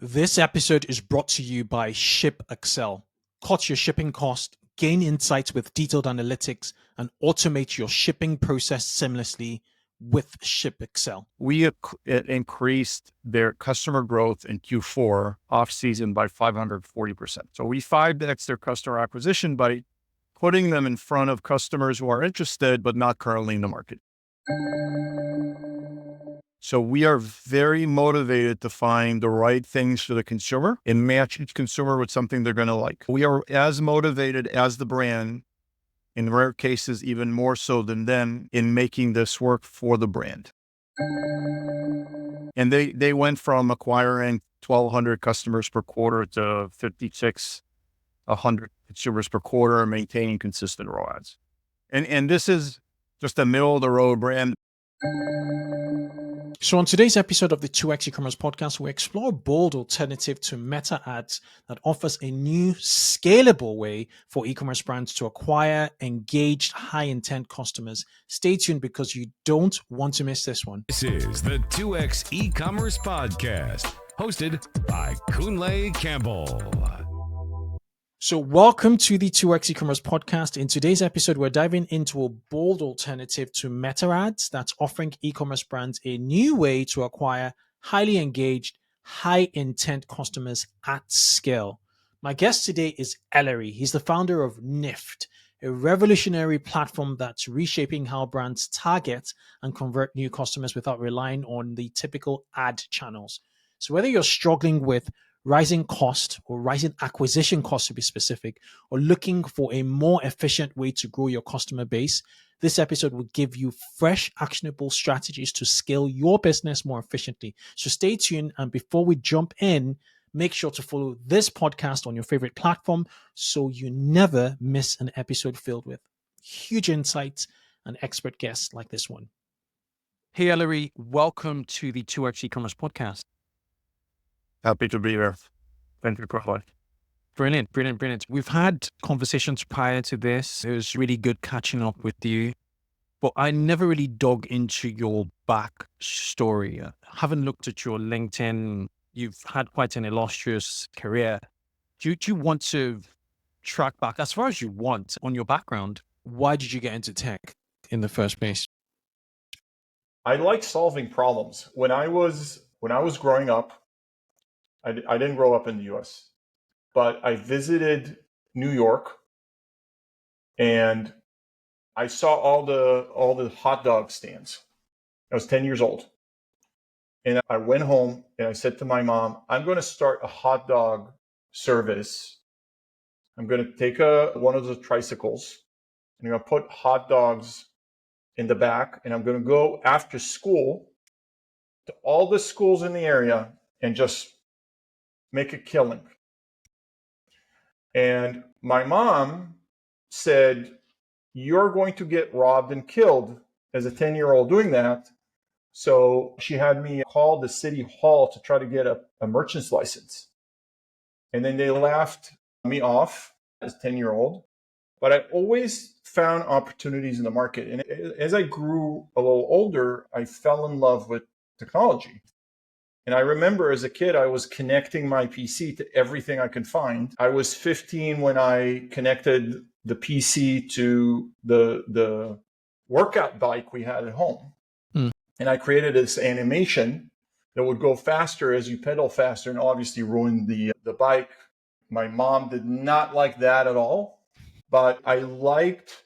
This episode is brought to you by 𝐓𝐾𝐒. Cut your shipping cost, gain insights with detailed analytics, and automate your shipping process seamlessly with 𝐓𝐾𝐒. We increased their customer growth in Q4 off-season by 540%. So we 5x their customer acquisition by putting them in front of customers who are interested but not currently in the market. So we are very motivated to find the right things for the consumer and match each consumer with something they're going to like. We are as motivated as the brand, in rare cases even more so than them, in making this work for the brand. And they went from acquiring 1,200 customers per quarter to 5,600 consumers per quarter, maintaining consistent ROAS. And this is just a middle-of-the-road brand. So on today's episode of the 2x eCommerce podcast, we explore a bold alternative to Meta ads that offers a new scalable way for e-commerce brands to acquire engaged, high-intent customers. Stay tuned because you don't want to miss this one. This is the 2x eCommerce podcast, hosted by Kunle Campbell. So welcome to the 2x eCommerce podcast. In today's episode, we're diving into a bold alternative to Meta ads that's offering e-commerce brands a new way to acquire highly engaged, high intent customers at scale. My guest today is Ellery. He's the founder of Nift, a revolutionary platform that's reshaping how brands target and convert new customers without relying on the typical ad channels. So whether you're struggling with rising cost or rising acquisition cost to be specific, or looking for a more efficient way to grow your customer base, this episode will give you fresh, actionable strategies to scale your business more efficiently. So stay tuned. And before we jump in, make sure to follow this podcast on your favorite platform so you never miss an episode filled with huge insights and expert guests like this one. Hey, Ellery, welcome to the 2x eCommerce podcast. Happy to be here. Thank you, Kunle. Brilliant. We've had conversations prior to this. It was really good catching up with you, but I never really dug into your backstory. I haven't looked at your LinkedIn. You've had quite an illustrious career. Do you want to track back as far as you want on your background? Why did you get into tech in the first place? I like solving problems. When I was growing up, I didn't grow up in the US, but I visited New York and I saw all the hot dog stands. I was 10 years old. And I went home and I said to my mom, I'm going to start a hot dog service. I'm going to take one of the tricycles and I'm going to put hot dogs in the back, and I'm going to go after school to all the schools in the area and just make a killing. And my mom said, you're going to get robbed and killed as a 10-year-old doing that. So she had me call the city hall to try to get a merchant's license. And then they laughed me off as a 10-year-old. But I always found opportunities in the market. And as I grew a little older, I fell in love with technology. And I remember as a kid, I was connecting my PC to everything I could find. I was 15 when I connected the PC to the workout bike we had at home. And I created this animation that would go faster as you pedal faster and obviously ruin the bike. My mom did not like that at all, but I liked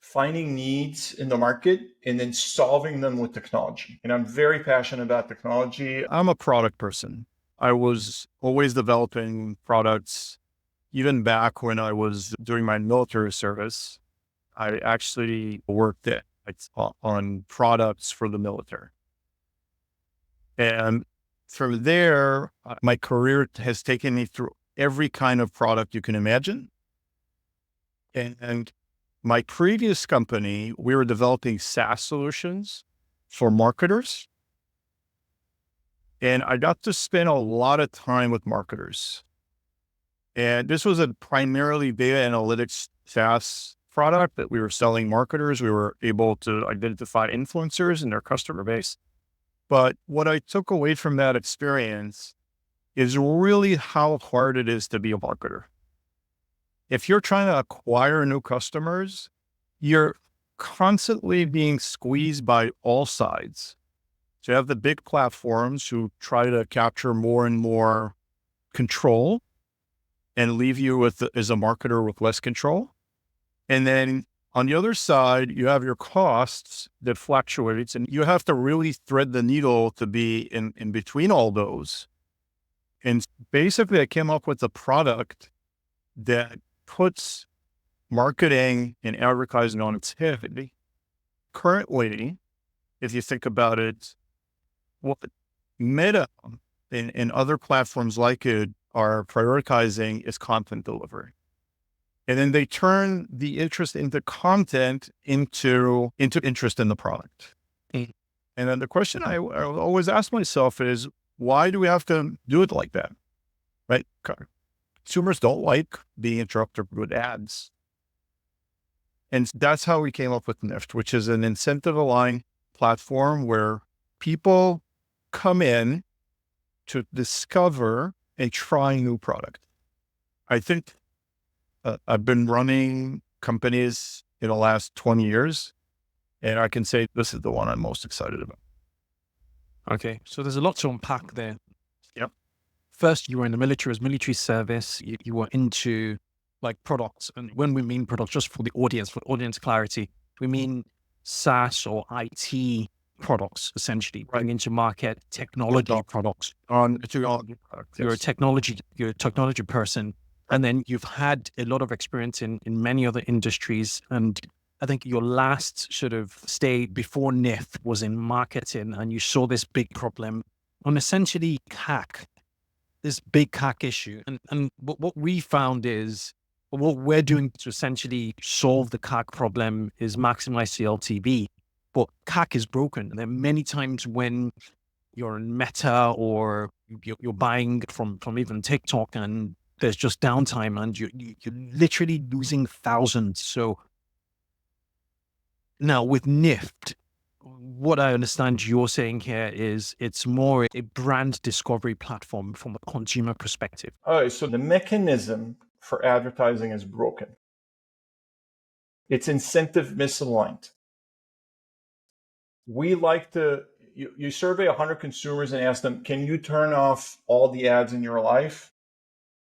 finding needs in the market and then solving them with technology. And I'm very passionate about technology. I'm a product person. I was always developing products. Even back when I was doing my military service, I actually worked on products for the military. And from there, my career has taken me through every kind of product you can imagine. And my previous company, we were developing SaaS solutions for marketers. And I got to spend a lot of time with marketers. And this was a primarily data analytics SaaS product that we were selling marketers. We were able to identify influencers in their customer base. But what I took away from that experience is really how hard it is to be a marketer. If you're trying to acquire new customers, you're constantly being squeezed by all sides. So you have the big platforms who try to capture more and more control and leave you with, as a marketer, with less control. And then on the other side, you have your costs that fluctuates, and you have to really thread the needle to be in between all those. And basically, I came up with a product that puts marketing and advertising on its head. Currently, if you think about it, what Meta and other platforms like it are prioritizing is content delivery. And then they turn the interest into content into interest in the product. And then the question I always ask myself is, why do we have to do it like that? Right? Consumers don't like being interrupted with ads. And that's how we came up with Nift, which is an incentive-aligned platform where people come in to discover and try new product. I think I've been running companies in the last 20 years, and I can say this is the one I'm most excited about. Okay, so there's a lot to unpack there. Yep. First, you were in the military, as military service. You were into like products, and when we mean products, just for audience clarity, we mean SaaS or IT products, essentially, bringing into market technology products. You're a technology person, and then you've had a lot of experience in many other industries. And I think your last sort of stay before Nift was in marketing, and you saw this big problem on essentially CAC, this big CAC issue. And what we found is, what we're doing to essentially solve the CAC problem is maximize the LTV. But CAC is broken. And there are many times when you're in Meta or you're buying from even TikTok, and there's just downtime, and you're literally losing thousands. So now with Nift, what I understand you're saying here is it's more a brand discovery platform from a consumer perspective. All right, so the mechanism for advertising is broken. It's incentive misaligned. We like to, you survey 100 consumers and ask them, can you turn off all the ads in your life?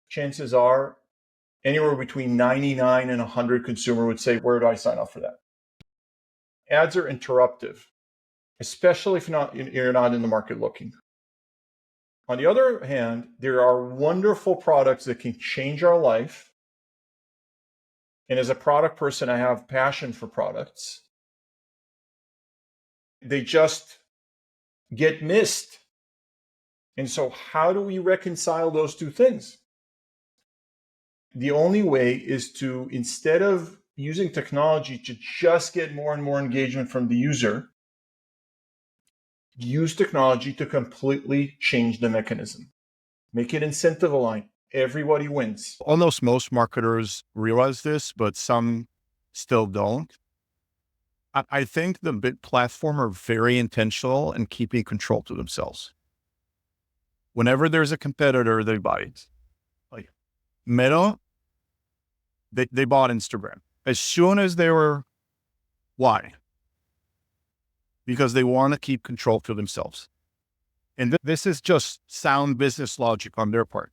Chances are anywhere between 99 and 100 consumer would say, where do I sign up for that? Ads are interruptive, especially if you're not in the market looking. On the other hand, there are wonderful products that can change our life. And as a product person, I have passion for products. They just get missed. And so how do we reconcile those two things? The only way is to, instead of using technology to just get more and more engagement from the user, use technology to completely change the mechanism. Make it incentive aligned. Everybody wins. Almost most marketers realize this, but some still don't. I think the big platform are very intentional in keeping control to themselves. Whenever there's a competitor, they buy it. Like Meta, they bought Instagram. As soon as they were, why? Because they want to keep control to themselves. And this is just sound business logic on their part.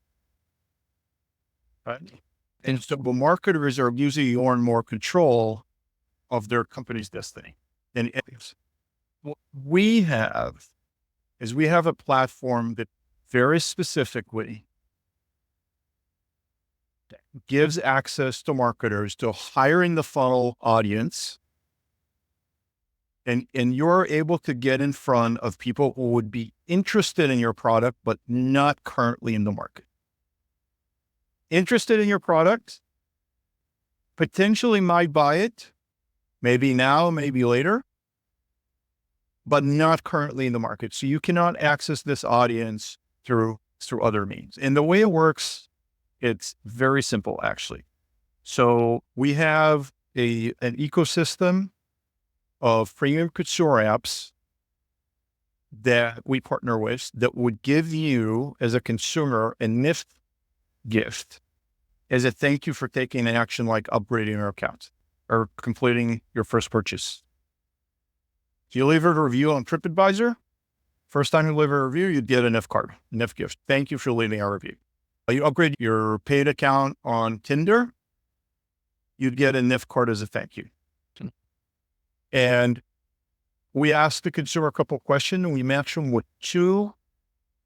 Right? And so the marketers are using more and more control of their company's destiny. And what we have is we have a platform that very specifically gives access to marketers to hiring the funnel audience. And you're able to get in front of people who would be interested in your product, but not currently in the market. Interested in your product, potentially might buy it, maybe now, maybe later, but not currently in the market. So you cannot access this audience through other means. And the way it works, it's very simple, actually. So we have an ecosystem of premium couture apps that we partner with that would give you as a consumer a Nift gift as a thank you for taking an action like upgrading your account or completing your first purchase. If you leave a review on TripAdvisor, first time you leave a review, you'd get a Nift card, Nift gift. Thank you for leaving our review. You upgrade your paid account on Tinder, you'd get a Nift card as a thank you. And we ask the consumer a couple of questions and we match them with 2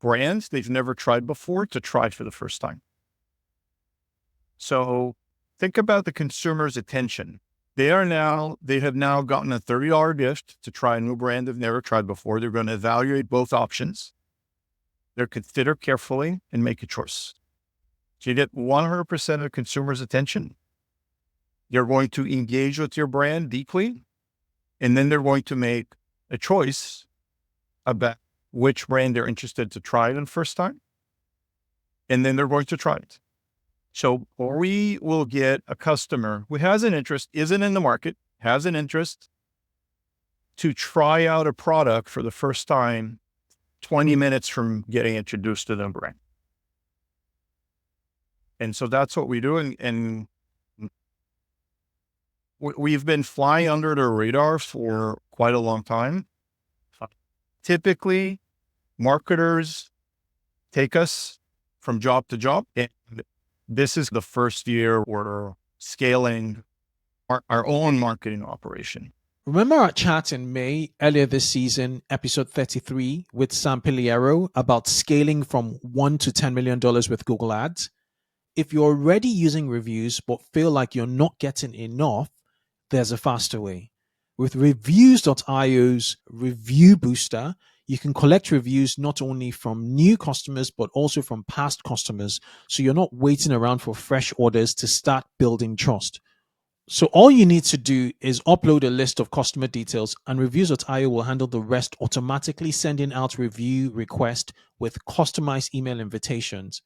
brands they've never tried before to try for the first time. So think about the consumer's attention. They have now gotten a $30 gift to try a new brand they've never tried before. They're going to evaluate both options. They'll consider carefully and make a choice. So you get 100% of the consumer's attention. You're going to engage with your brand deeply, and then they're going to make a choice about which brand they're interested to try it the first time, and then they're going to try it. So we will get a customer who has an interest, isn't in the market, has an interest to try out a product for the first time 20 minutes from getting introduced to the brand. And so that's what we do. And we've been flying under the radar for quite a long time. Typically, marketers take us from job to job. And this is the first year we're scaling our own marketing operation. Remember our chat in May earlier this season, episode 33 with Sam Piliero about scaling from $1 to $10 million with Google Ads? If you're already using reviews but feel like you're not getting enough, there's a faster way. With Reviews.io's Review Booster, you can collect reviews not only from new customers but also from past customers, so you're not waiting around for fresh orders to start building trust. So all you need to do is upload a list of customer details and Reviews.io will handle the rest, automatically sending out review requests with customized email invitations.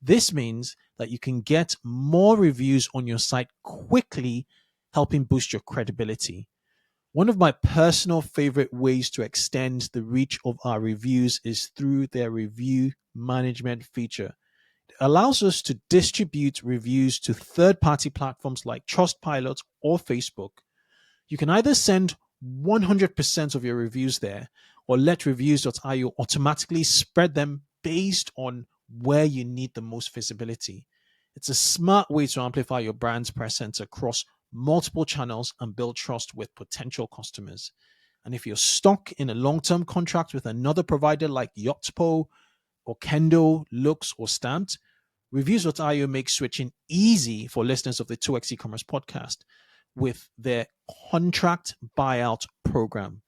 This means that you can get more reviews on your site quickly, helping boost your credibility. One of my personal favorite ways to extend the reach of our reviews is through their review management feature. It allows us to distribute reviews to third-party platforms like Trustpilot or Facebook. You can either send 100% of your reviews there or let Reviews.io automatically spread them based on where you need the most visibility. It's a smart way to amplify your brand's presence across multiple channels and build trust with potential customers. And if you're stuck in a long-term contract with another provider like Yotpo or Kendo, Lux, or Stamped, Reviews.io makes switching easy for listeners of the 2x e-commerce podcast with their contract buyout program.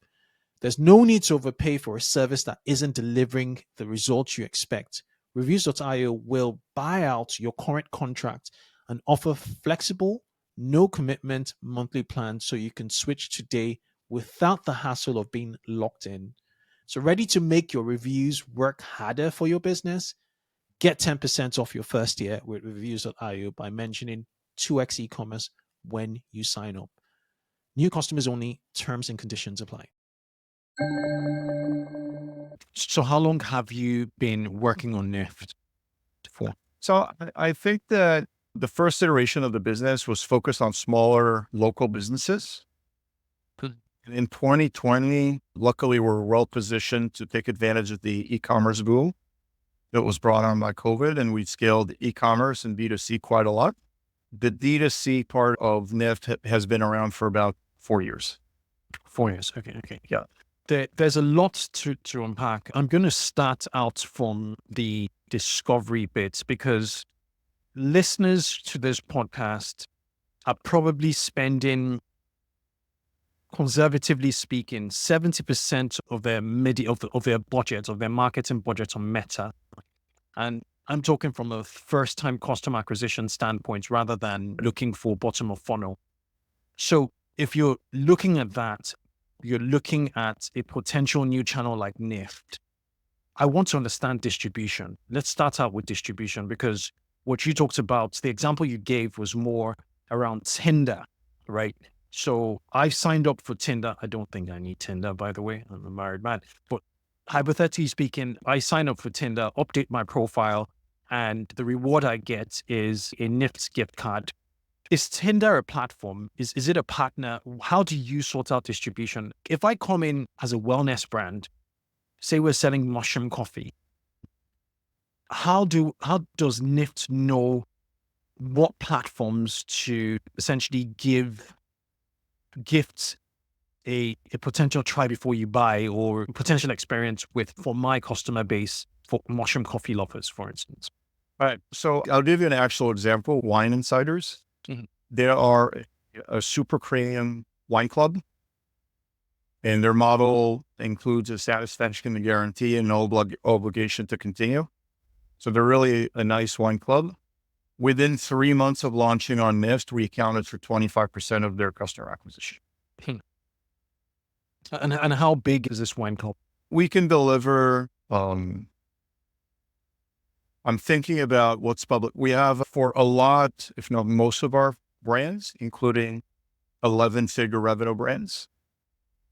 There's no need to overpay for a service that isn't delivering the results you expect. Reviews.io will buy out your current contract and offer flexible, no commitment monthly plans so you can switch today without the hassle of being locked in. So ready to make your reviews work harder for your business? Get 10% off your first year with Reviews.io by mentioning 2x e-commerce when you sign up. New customers only, terms and conditions apply. So how long have you been working on Nift for? So I think that the first iteration of the business was focused on smaller local businesses. In 2020, luckily, we're well positioned to take advantage of the e-commerce boom that was brought on by COVID, and we scaled e-commerce and B2C quite a lot. The D2C part of Nift has been around for about 4 years. 4 years. Okay. Yeah. There's a lot to unpack. I'm going to start out from the discovery bit because listeners to this podcast are probably spending, conservatively speaking, 70% of their their budget, of their marketing budget on Meta. And I'm talking from a first-time customer acquisition standpoint rather than looking for bottom of funnel. So if you're looking at that, you're looking at a potential new channel like Nift. I want to understand distribution. Let's start out with distribution because what you talked about, the example you gave was more around Tinder, right? So I signed up for Tinder. I don't think I need Tinder, by the way. I'm a married man. But hypothetically speaking, I sign up for Tinder, update my profile, and the reward I get is a Nift gift card. Is Tinder a platform? Is it a partner? How do you sort out distribution? If I come in as a wellness brand, say we're selling mushroom coffee, how does Nift know what platforms to essentially give gifts a potential try before you buy or potential experience with for my customer base for mushroom coffee lovers, for instance? All right. So I'll give you an actual example. Wine Insiders. Mhm. There are a super premium wine club, and their model includes a satisfaction guarantee and no obligation to continue. So they're really a nice wine club. Within 3 months of launching on Nift, we accounted for 25% of their customer acquisition. And how big is this wine club? We can deliver, I'm thinking about what's public. We have for a lot, if not most of our brands, including 11-figure revenue brands,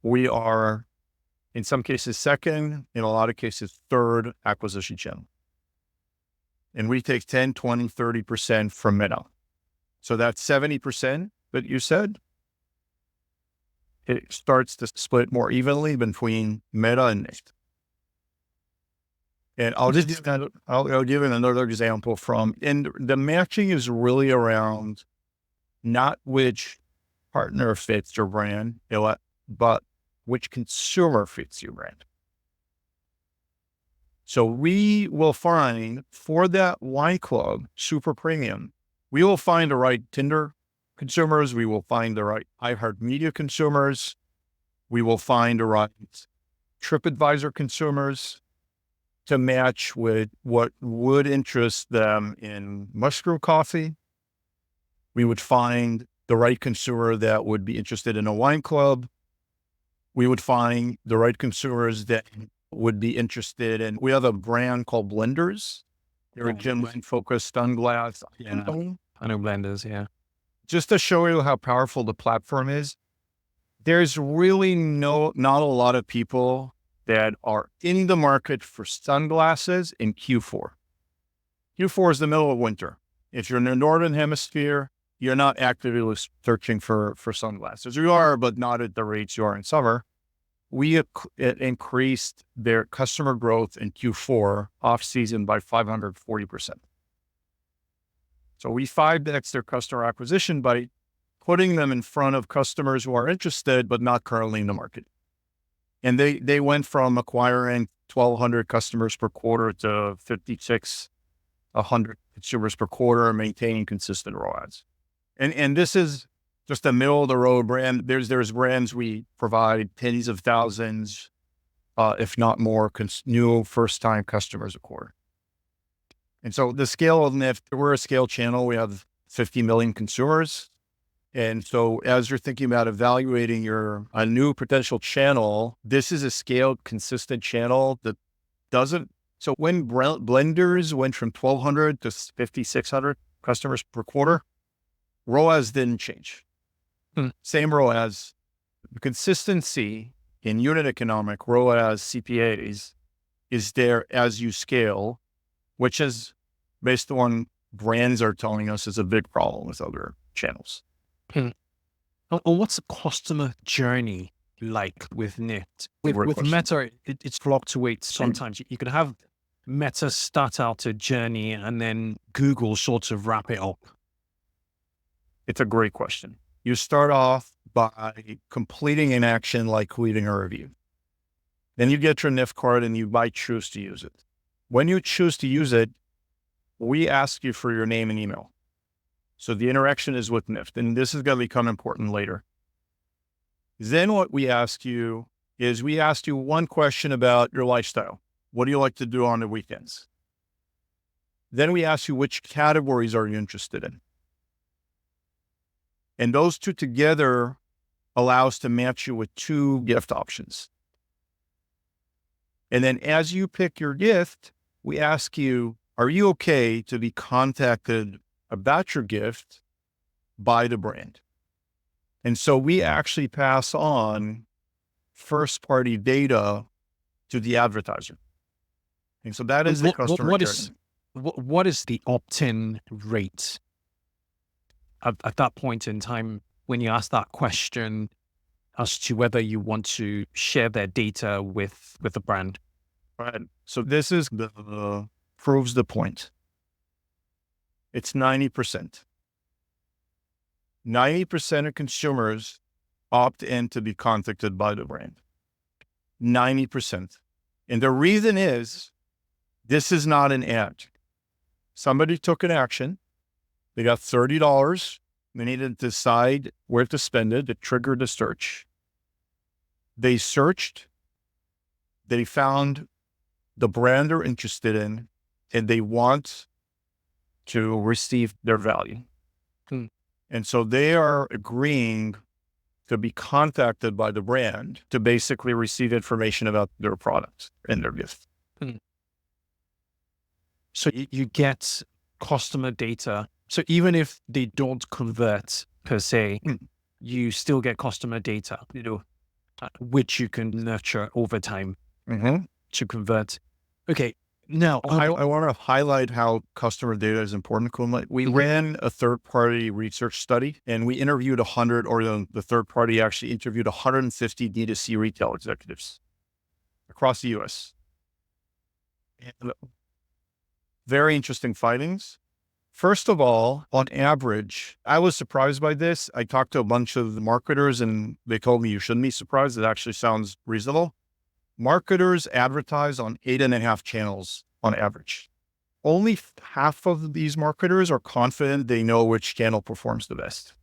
we are in some cases second, in a lot of cases third acquisition channel. And we take 10, 20, 30% from Meta. So that's 70% that you said. It starts to split more evenly between Meta and Nift. And I'll give you another example and the matching is really around not which partner fits your brand, but which consumer fits your brand. So we will find for that wine club, super premium, we will find the right Tinder consumers. We will find the right iHeartMedia consumers. We will find the right TripAdvisor consumers to match with what would interest them in mushroom coffee. We would find the right consumer that would be interested in a wine club. We would find the right consumers that would be interested in, we have a brand called Blenders. They're a gym-focused sunglass. Yeah, I know Blenders, yeah. Just to show you how powerful the platform is, there's really not a lot of people that are in the market for sunglasses in Q4. Q4 is the middle of winter. If you're in the Northern Hemisphere, you're not actively searching for sunglasses. You are, but not at the rates you are in summer. We increased their customer growth in Q4 off-season by 540%. So we 5x their customer acquisition by putting them in front of customers who are interested, but not currently in the market. And they went from acquiring 1,200 customers per quarter to 5,600 consumers per quarter, maintaining consistent ROAS. And this is just a middle of the road brand. There's brands we provide tens of thousands, if not more, new first-time customers a quarter. And so the scale of Nift, we're a scale channel. We have 50 million consumers. And so as you're thinking about evaluating a new potential channel, this is a scaled, consistent channel that doesn't. So when Blenders went from 1,200 to 5,600 customers per quarter, ROAS didn't change. Same ROAS. The consistency in unit economic ROAS CPAs is there as you scale, which is based on brands are telling us is a big problem with other channels. What's the customer journey like with Nift? With Meta, it fluctuates sometimes. You could have Meta start out a journey and then Google sort of wrap it up. It's a great question. You start off by completing an action like leaving a review. Then you get your Nift card and you might choose to use it. When you choose to use it, we ask you for your name and email. So the interaction is with Nift, and this is going to become important later. Then what we ask you is we ask you one question about your lifestyle. What do you like to do on the weekends? Then we ask you which categories are you interested in? And those two together allow us to match you with 2 gift options. And then as you pick your gift, we ask you, are you okay to be contacted about your gift by the brand? And so we actually pass on first-party data to the advertiser. And so that is the customer journey. What is the opt-in rate at that point in time when you ask that question as to whether you want to share their data with the brand? Right. So this is proves the point. It's 90%. 90% of consumers opt in to be contacted by the brand. 90%. And the reason is, this is not an ad. Somebody took an action. They got $30. They needed to decide where to spend it. It triggered a search. They searched. They found the brand they're interested in, and they want to receive their value. And so they are agreeing to be contacted by the brand to basically receive information about their product and their gift. So you get customer data. So even if they don't convert per se, you still get customer data, which you can nurture over time to convert. Okay. Now, I want to highlight how customer data is important. We ran a third-party research study, and we interviewed 100, or the third party actually interviewed 150 D2C retail executives across the U.S. And very interesting findings. First of all, on average, I was surprised by this. I talked to a bunch of marketers, and they told me you shouldn't be surprised. It actually sounds reasonable. Marketers advertise on 8.5 channels on average. Only half of these marketers are confident they know which channel performs the best.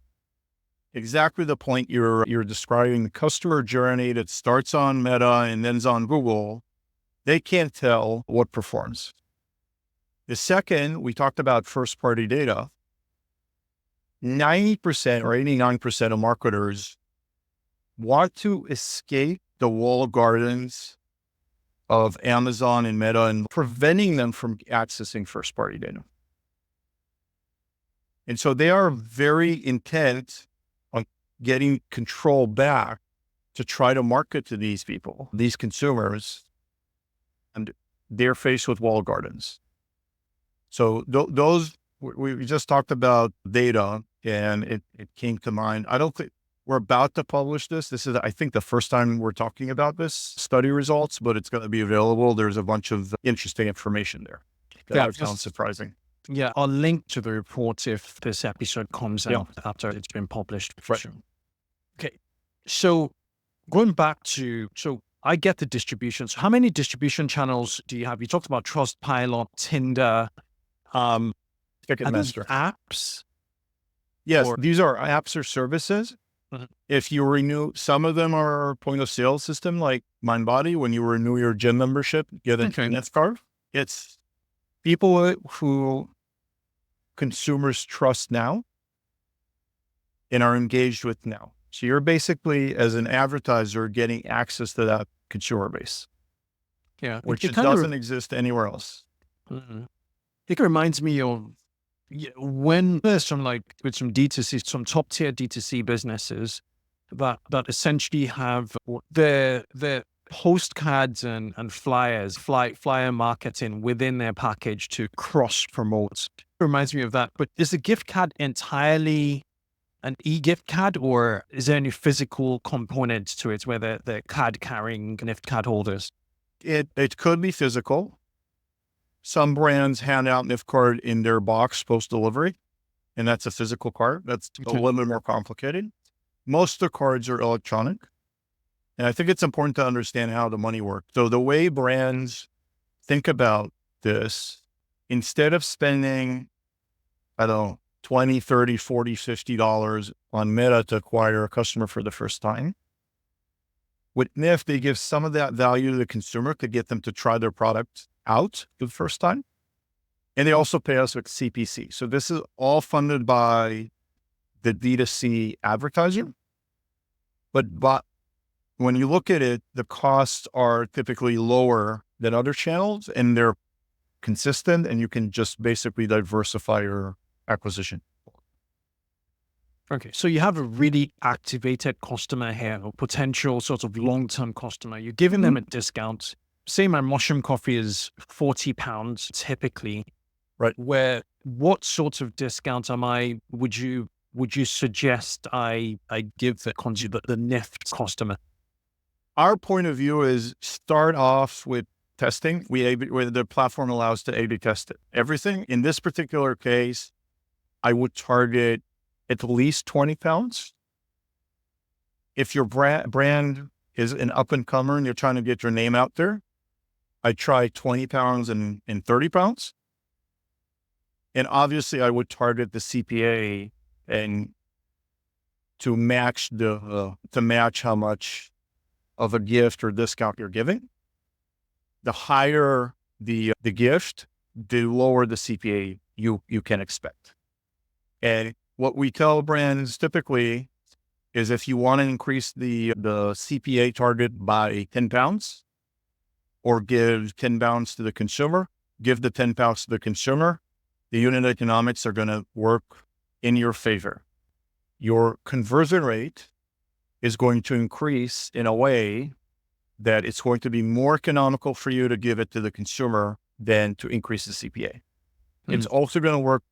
Exactly the point you're describing, the customer journey that starts on Meta and ends on Google, they can't tell what performs. The second, we talked about first-party data. 90% or 89% of marketers want to escape the walled gardens of Amazon and Meta and preventing them from accessing first-party data. And so they are very intent on getting control back to try to market to these people, these consumers, and they're faced with walled gardens. So those, we just talked about data, and it came to mind. I don't think we're about to publish this. This is, I think, the first time we're talking about this study results, but it's going to be available. There's a bunch of interesting information there. That sounds surprising. Yeah, I'll link to the report if this episode comes out after it's been published. Right. Sure. Okay, so going back to, so I get the distribution. So how many distribution channels do you have? You talked about Trustpilot, Tinder, Ticketmaster, apps. Yes, these are apps or services. If you renew, some of them are point of sale system like MindBody. When you renew your gym membership, get a Nift card. It's people who consumers trust now and are engaged with now. So you're basically, as an advertiser, getting access to that consumer base. Yeah, which it doesn't exist anywhere else. It reminds me of when there's some with some D2C, some top tier D2C businesses that essentially have their postcards and flyers, flyer marketing within their package to cross promote. It reminds me of that. But is the gift card entirely an e-gift card, or is there any physical component to it where the card carrying Nift card holders? It could be physical. Some brands hand out Nift card in their box post-delivery, and that's a physical card. That's a little bit more complicated. Most of the cards are electronic. And I think it's important to understand how the money works. So the way brands think about this, instead of spending, I don't know, $20, $30, $40, $50 on Meta to acquire a customer for the first time, with Nift, they give some of that value to the consumer to get them to try their product out for the first time. And they also pay us with CPC. So this is all funded by the D2C advertiser. But when you look at it, the costs are typically lower than other channels, and they're consistent, and you can just basically diversify your acquisition. Okay, so you have a really activated customer here, or potential sort of long-term customer. You're giving them a discount. say my mushroom coffee is £40 typically, Right. What sorts of discounts would you suggest I give the consumer, the Nift customer? Our point of view is start off with testing. Where the platform allows to A/B test it. Everything. In this particular case, I would target at least £20. If your brand is an up and comer and you're trying to get your name out there, I try £20 and £30. And obviously I would target the CPA and to match how much of a gift or discount you're giving. The higher the gift, the lower the CPA you can expect. And what we tell brands typically is if you want to increase the CPA target by £10 or give £10 to the consumer, give the £10 to the consumer. The unit economics are going to work in your favor. Your conversion rate is going to increase in a way that it's going to be more economical for you to give it to the consumer than to increase the CPA. It's also going to work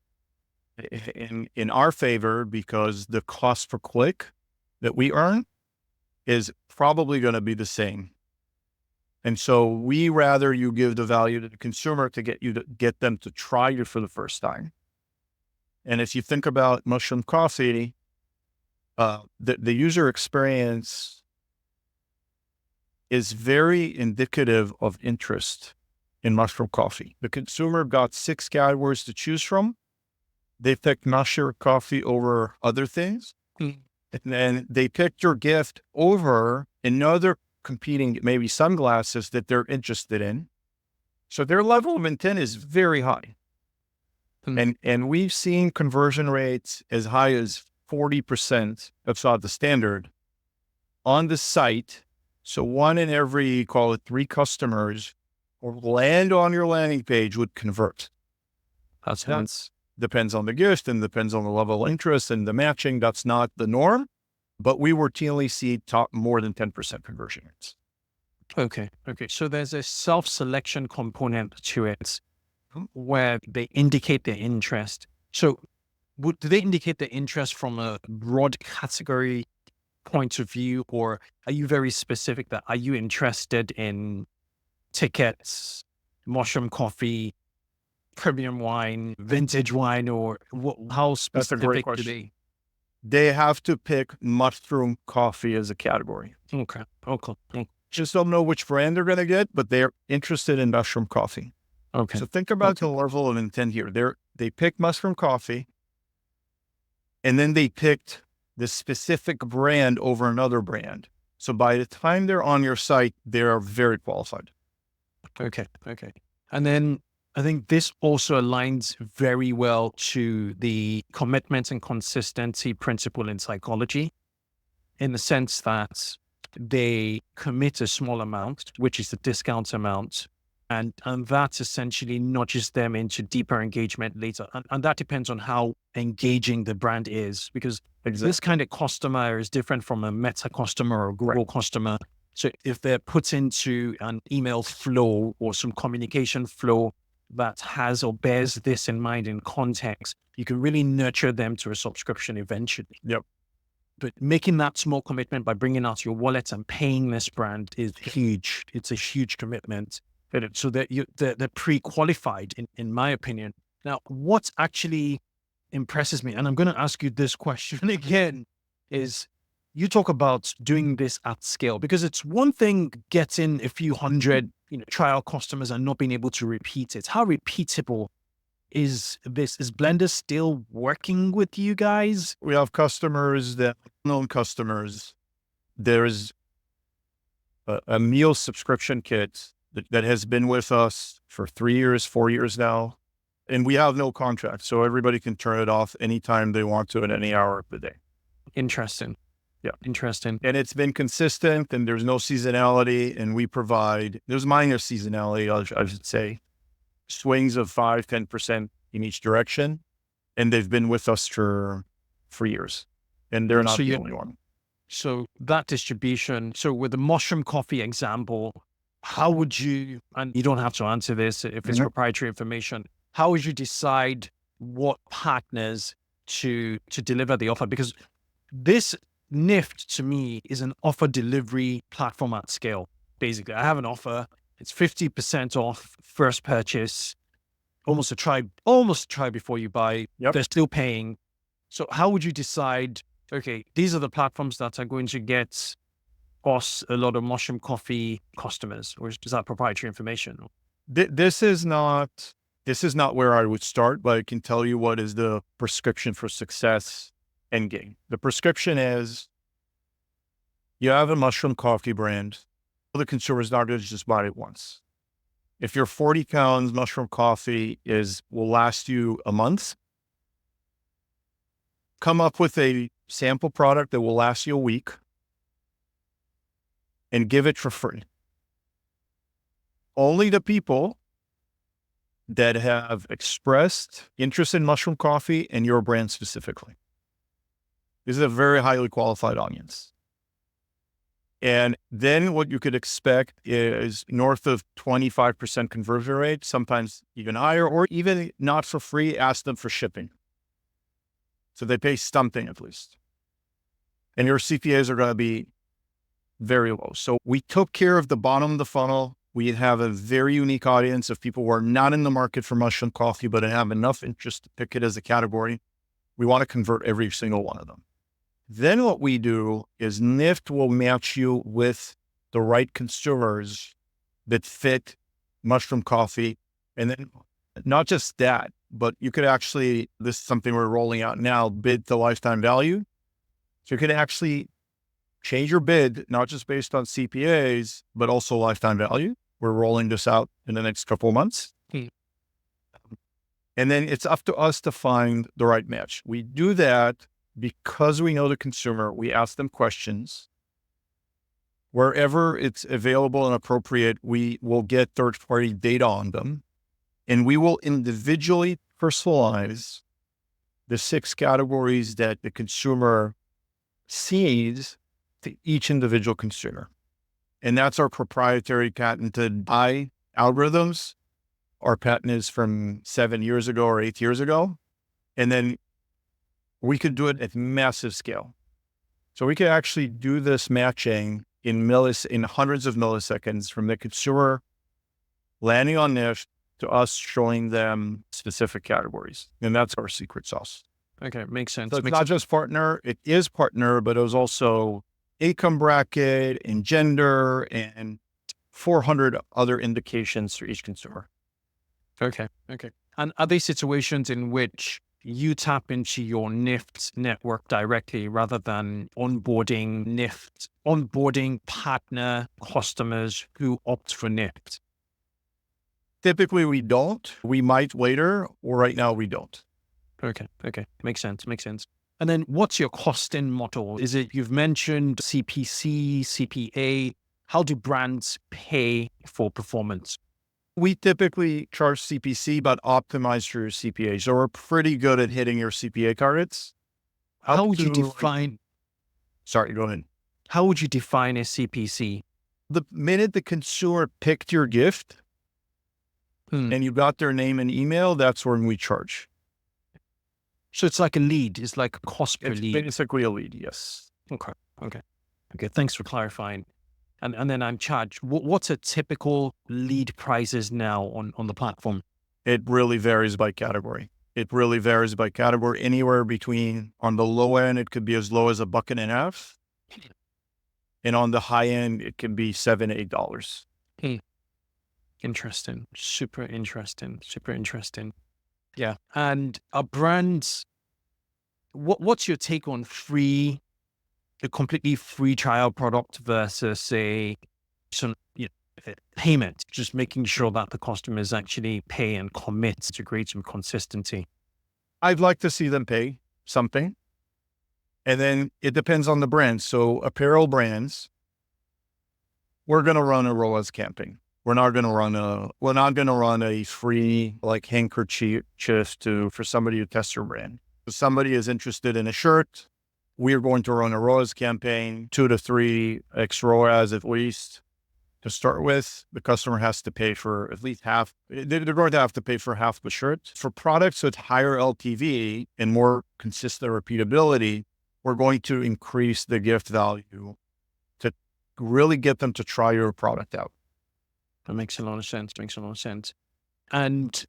in our favor because the cost per click that we earn is probably going to be the same. And so we rather you give the value to the consumer to get them to try you for the first time. And if you think about mushroom coffee, the user experience is very indicative of interest in mushroom coffee. The consumer got 6 categories to choose from. They picked mushroom coffee over other things. And then they picked your gift over another competing, maybe sunglasses that they're interested in. So their level of intent is very high. And we've seen conversion rates as high as 40%, that's not the standard, on the site. So 1 in every, call it 3 customers or land on your landing page would convert. That's depends on the gift and depends on the level of interest and the matching. That's not the norm, but we routinely see more than 10% conversion rates. Okay. So there's a self-selection component to it where they indicate their interest. So do they indicate their interest from a broad category point of view, or are you very specific that are you interested in tickets, mushroom coffee, premium wine, vintage wine, or how specific? That's a great question. They have to pick mushroom coffee as a category. Okay. Just don't know which brand they're going to get, but they're interested in mushroom coffee. Okay. So think about the level of intent here. They picked mushroom coffee, and then they picked the specific brand over another brand. So by the time they're on your site, they are very qualified. Okay. And then I think this also aligns very well to the commitment and consistency principle in psychology, in the sense that they commit a small amount, which is the discount amount, and that essentially nudges them into deeper engagement later. And that depends on how engaging the brand is, because this kind of customer is different from a meta customer or grow customer. So if they're put into an email flow or some communication flow that has or bears this in mind in context, you can really nurture them to a subscription eventually. Yep. But making that small commitment by bringing out your wallet and paying this brand is huge. It's a huge commitment. So that they're pre-qualified, in my opinion. Now, what actually impresses me, and I'm going to ask you this question again, is you talk about doing this at scale, because it's one thing getting a few hundred trial customers and not being able to repeat it. How repeatable is this? Is Blender still working with you guys? We have customers known customers. There's a meal subscription kit that has been with us for 3 years, 4 years now. And we have no contract. So everybody can turn it off anytime they want to at any hour of the day. Interesting. Yeah. Interesting. And it's been consistent and there's no seasonality. And there's minor seasonality, I should say, swings of 5-10% in each direction. And they've been with us for years. And they're not the only one. So that distribution, so with the mushroom coffee example, how would you, and you don't have to answer this if it's proprietary information, how would you decide what partners to deliver the offer? Because this Nift to me is an offer delivery platform at scale. Basically, I have an offer. It's 50% off first purchase, almost a try before you buy. Yep. They're still paying. So how would you decide, okay, these are the platforms that are going to get us a lot of mushroom coffee customers, or is that proprietary information? This is not where I would start, but I can tell you what is the prescription for success end game. The prescription is you have a mushroom coffee brand. The consumer is not going to just buy it once. If your 40 pounds mushroom coffee will last you a month, come up with a sample product that will last you a week and give it for free. Only the people that have expressed interest in mushroom coffee and your brand specifically. This is a very highly qualified audience. And then what you could expect is north of 25% conversion rate, sometimes even higher, or even not for free, ask them for shipping. So they pay something at least. And your CPAs are going to be very low. So we took care of the bottom of the funnel. We have a very unique audience of people who are not in the market for mushroom coffee, but have enough interest to pick it as a category. We want to convert every single one of them. Then what we do is Nift will match you with the right consumers that fit mushroom coffee. And then not just that, but you could actually, this is something we're rolling out now, bid the lifetime value. So you can actually change your bid, not just based on CPAs, but also lifetime value. We're rolling this out in the next couple of months. And then it's up to us to find the right match. We do that because we know the consumer. We ask them questions. Wherever it's available and appropriate, we will get third-party data on them. And we will individually personalize the 6 categories that the consumer sees to each individual consumer. And that's our proprietary patented AI algorithms. Our patent is from 7 years ago or 8 years ago. And then we could do it at massive scale. So we could actually do this matching in hundreds of milliseconds from the consumer landing on Nift to us showing them specific categories. And that's our secret sauce. Okay, makes sense. So it's not just partner, it is partner, but it was also income bracket and gender and 400 other indications for each consumer. Okay. And are there situations in which you tap into your Nift network directly rather than onboarding partner customers who opt for Nift? Typically we don't. We might later, or right now we don't. Okay. Makes sense. And then what's your costing model? Is it, you've mentioned CPC, CPA. How do brands pay for performance? We typically charge CPC, but optimize for your CPA. So we're pretty good at hitting your CPA targets. How would you define? Sorry, go ahead. How would you define a CPC? The minute the consumer picked your gift and you got their name and email, that's when we charge. So it's like a lead. It's like a cost per lead. It's basically a lead, yes. Okay. Thanks for clarifying. And then I'm charged. What's a typical lead prices now on the platform? It really varies by category. Anywhere between, on the low end, it could be as low as $1.50. And on the high end, it can be $7, $8. Interesting. Super interesting. Yeah. And are brands, what's your take on a completely free trial product versus payment, just making sure that the customers actually pay and commit to create some consistency? I'd like to see them pay something. And then it depends on the brand. So apparel brands, we're going to run a ROAS campaign. We're not going to run a free like handkerchief for somebody to test your brand. If somebody is interested in a shirt, we are going to run a ROAS campaign, 2 to 3x ROAS at least. To start with, the customer has to pay for at least half. They're going to have to pay for half the shirt. For products with higher LTV and more consistent repeatability, we're going to increase the gift value to really get them to try your product out. That makes a lot of sense. And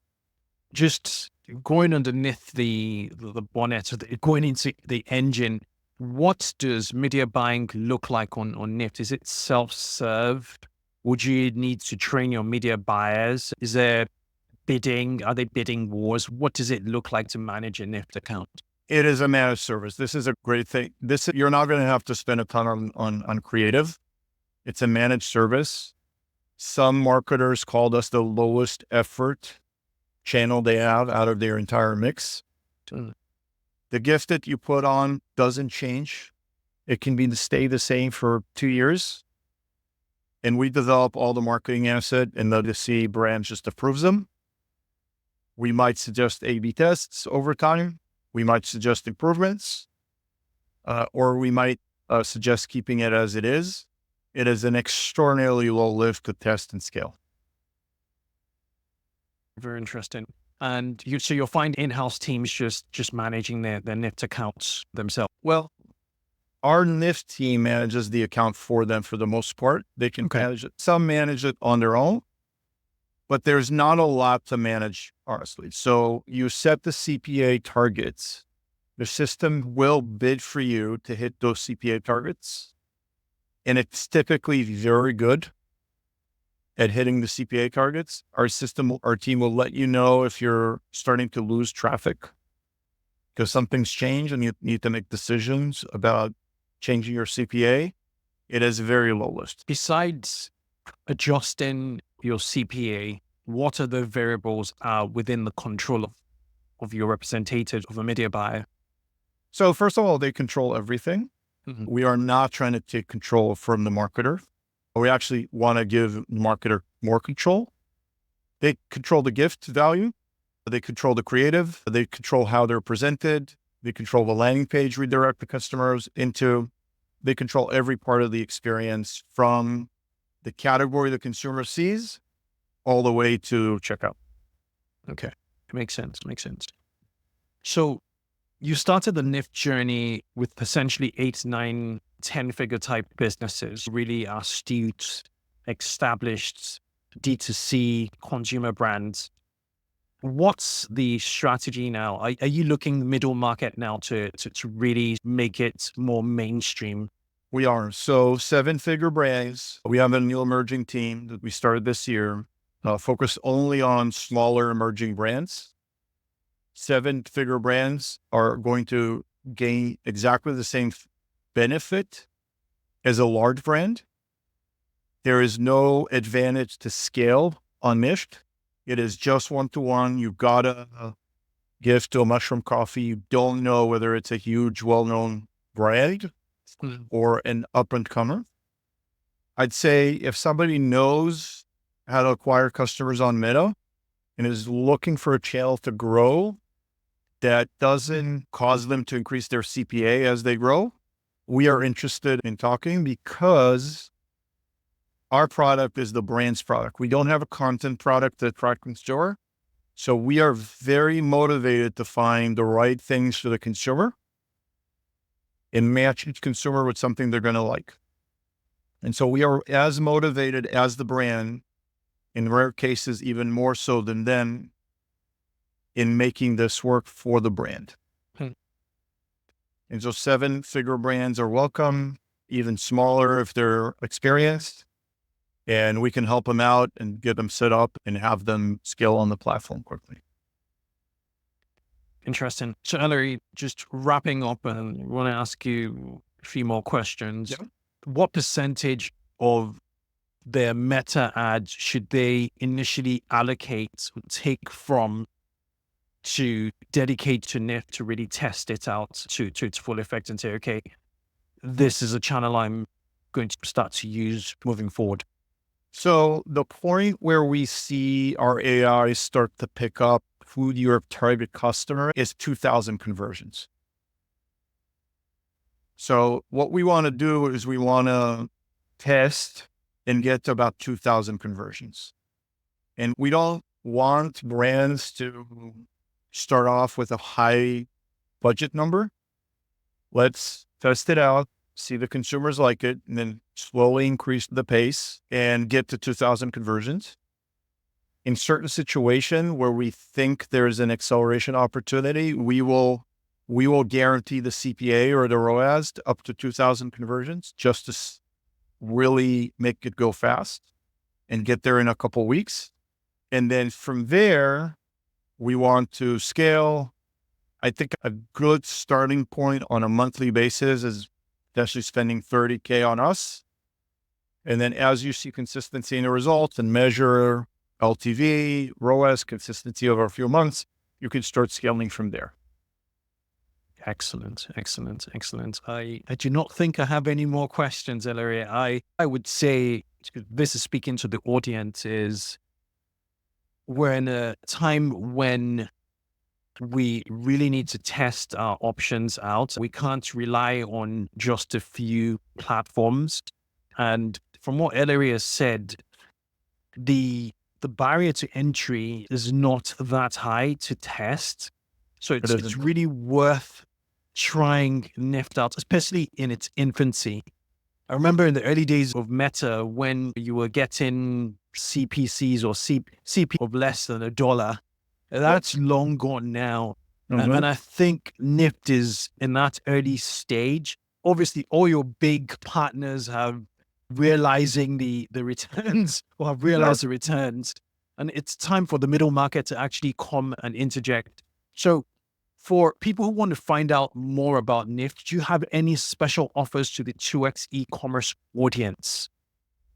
just going underneath the bonnet, going into the engine, what does media buying look like on Nift? Is it self-serve? Would you need to train your media buyers? Is there bidding? Are they bidding wars? What does it look like to manage a Nift account? It is a managed service. This is a great thing. You're not going to have to spend a ton on creative. It's a managed service. Some marketers called us the lowest effort channel they have out of their entire mix. The gift that you put on doesn't change. It can stay the same for 2 years. And we develop all the marketing asset, and the C brand just approves them. We might suggest A/B tests over time. We might suggest improvements, or we might suggest keeping it as it is. It is an extraordinarily low lift to test and scale. Very interesting. And so you'll find in-house teams just managing their Nift accounts themselves. Well, our Nift team manages the account for them for the most part. They can manage it. Some manage it on their own, but there's not a lot to manage, honestly. So you set the CPA targets. The system will bid for you to hit those CPA targets. And it's typically very good at hitting the CPA targets. Our team will let you know if you're starting to lose traffic because something's changed and you need to make decisions about changing your CPA. It is a very low list. Besides adjusting your CPA, what are the variables within the control of your representative, of a media buyer? So first of all, they control everything. Mm-hmm. We are not trying to take control from the marketer. We actually want to give the marketer more control. They control the gift value. They control the creative. They control how they're presented. They control the landing page redirect the customers into. They control every part of the experience from the category the consumer sees all the way to checkout. Okay. Makes sense. So you started the Nift journey with essentially 8, 9, 10-figure type businesses, really astute, established D2C consumer brands. What's the strategy now? Are you looking middle market now to really make it more mainstream? We are. So 7-figure brands. We have a new emerging team that we started this year, focused only on smaller emerging brands. 7-figure brands are going to gain exactly the same benefit as a large brand. There is no advantage to scale on Nift. It is just one-to-one. You've got a gift to a mushroom coffee. You don't know whether it's a huge, well-known brand or an up-and-comer. I'd say if somebody knows how to acquire customers on Meta and is looking for a channel to grow that doesn't cause them to increase their CPA as they grow, we are interested in talking because our product is the brand's product. We don't have a content product that product in store. So we are very motivated to find the right things for the consumer and match each consumer with something they're going to like. And so we are as motivated as the brand, in rare cases, even more so than them, in making this work for the brand. And so 7-figure brands are welcome, even smaller if they're experienced. And we can help them out and get them set up and have them scale on the platform quickly. Interesting. So Ellery, just wrapping up, and I want to ask you a few more questions. Yeah. What percentage of their meta ads should they initially allocate or take from to dedicate to Nift to really test it out to its full effect and say, okay, this is a channel I'm going to start to use moving forward? So the point where we see our AI start to pick up who your target customer is 2,000 conversions. So what we want to do is we want to test and get to about 2,000 conversions. And we don't want brands to start off with a high budget number. Let's test it out, see the consumers like it, and then slowly increase the pace and get to 2,000 conversions. In certain situations where we think there's an acceleration opportunity, we will guarantee the CPA or the ROAS to up to 2,000 conversions just to really make it go fast and get there in a couple of weeks. And then from there, we want to scale. I think a good starting point on a monthly basis is potentially spending $30K on us. And then as you see consistency in the results and measure LTV, ROAS, consistency over a few months, you can start scaling from there. Excellent. I do not think I have any more questions, Ellery. I would say, this is speaking to the audience, is we're in a time when we really need to test our options out. We can't rely on just a few platforms. And from what Ellery has said, the barrier to entry is not that high to test. So it's really worth trying Nift out, especially in its infancy. I remember in the early days of Meta, when you were getting CPCs or CP of less than $1, that's long gone now. Mm-hmm. And I think Nift is in that early stage. Obviously, all your big partners have realizing the returns or have realized the returns. And it's time for the middle market to actually come and interject. So for people who want to find out more about Nift, do you have any special offers to the 2X e-commerce audience,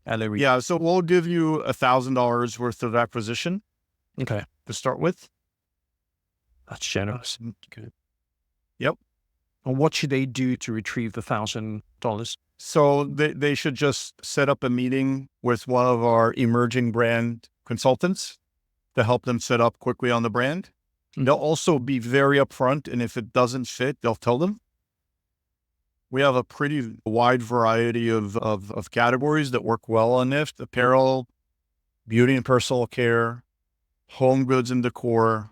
Ellery? Yeah, so we'll give you $1,000 worth of acquisition. Okay. To start with. That's generous. Good. Yep. And what should they do to retrieve the $1,000? So they should just set up a meeting with one of our emerging brand consultants to help them set up quickly on the brand. Mm-hmm. They'll also be very upfront, and if it doesn't fit, they'll tell them. We have a pretty wide variety of categories that work well on Nift: apparel, beauty and personal care, home goods and decor,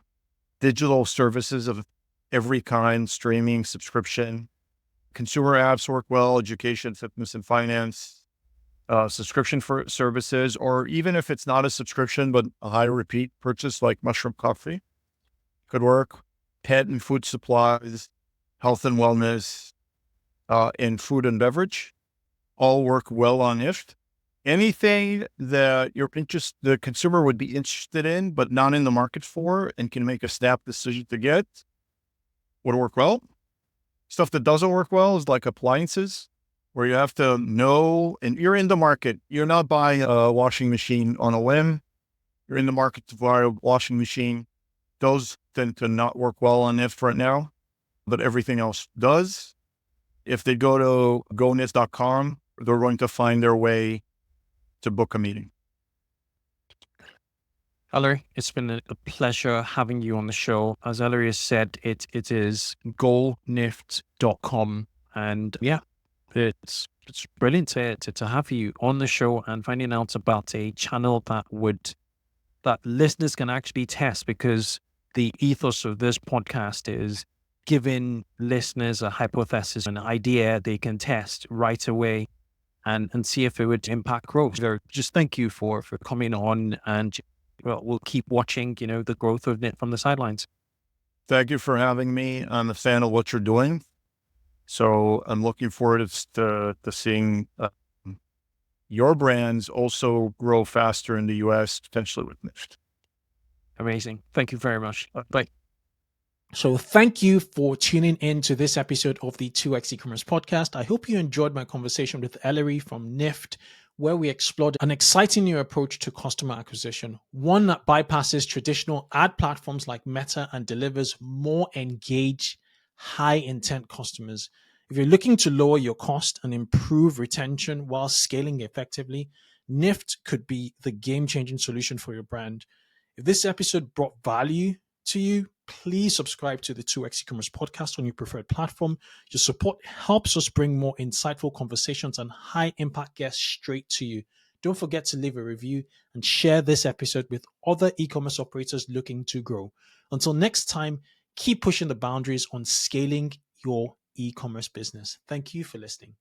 digital services of every kind, streaming, subscription. Consumer apps work well, education, fitness, and finance, subscription for services, or even if it's not a subscription, but a high repeat purchase like mushroom coffee could work. Pet and food supplies, health and wellness, and food and beverage all work well on Nift. Anything that the consumer would be interested in, but not in the market for, and can make a snap decision to get, would work well. Stuff that doesn't work well is like appliances, where you have to know, and you're in the market. You're not buying a washing machine on a whim. You're in the market to buy a washing machine. Those tend to not work well on Nift right now, but everything else does. If they go to gonift.com, they're going to find their way to book a meeting. Ellery, it's been a pleasure having you on the show. As Ellery has said, it is gonift.com. And yeah, it's brilliant to have you on the show and finding out about a channel that listeners can actually test, because the ethos of this podcast is giving listeners a hypothesis, an idea they can test right away and see if it would impact growth. So just thank you for coming on, and we'll keep watching, the growth of it from the sidelines. Thank you for having me. I'm a fan of what you're doing. So I'm looking forward to seeing your brands also grow faster in the US, potentially with Nift. Amazing. Thank you very much. Bye. So thank you for tuning in to this episode of the 2X e-commerce podcast. I hope you enjoyed my conversation with Ellery from Nift, where we explored an exciting new approach to customer acquisition, one that bypasses traditional ad platforms like Meta and delivers more engaged, high-intent customers. If you're looking to lower your cost and improve retention while scaling effectively, Nift could be the game-changing solution for your brand. If this episode brought value to you, please subscribe to the 2X e-commerce podcast on your preferred platform. Your support helps us bring more insightful conversations and high-impact guests straight to you. Don't forget to leave a review and share this episode with other e-commerce operators looking to grow. Until next time, keep pushing the boundaries on scaling your e-commerce business. Thank you for listening.